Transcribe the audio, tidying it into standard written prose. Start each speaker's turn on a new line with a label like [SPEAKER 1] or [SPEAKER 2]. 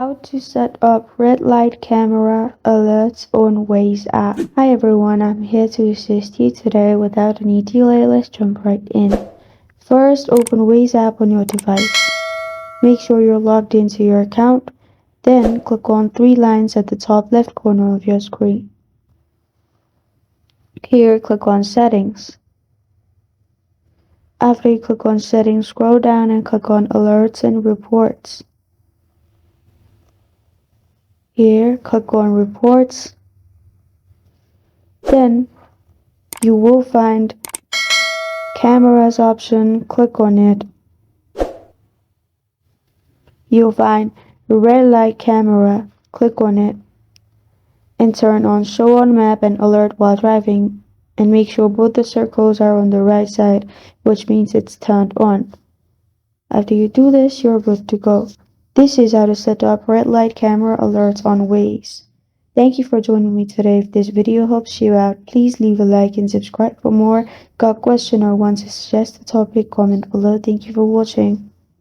[SPEAKER 1] How to set up red light camera alerts on Waze app. Hi everyone, I'm here to assist you today. Without any delay, let's jump right in. First, open Waze app on your device. Make sure you're logged into your account. Then click on three lines at the top left corner of your screen. Here, click on Settings. After you click on Settings, scroll down and click on Alerts and Reports. Here, click on Reports. Then you will find Cameras option, click on it. You'll find red light camera, click on it. And turn on Show on Map and Alert while driving. And make sure both the circles are on the right side, which means it's turned on. After you do this, you're good to go. This is how to set up red light camera alerts on Waze. Thank you for joining me today. If this video helps you out, please leave a like and subscribe for more. Got a question or want to suggest a topic, comment below. Thank you for watching.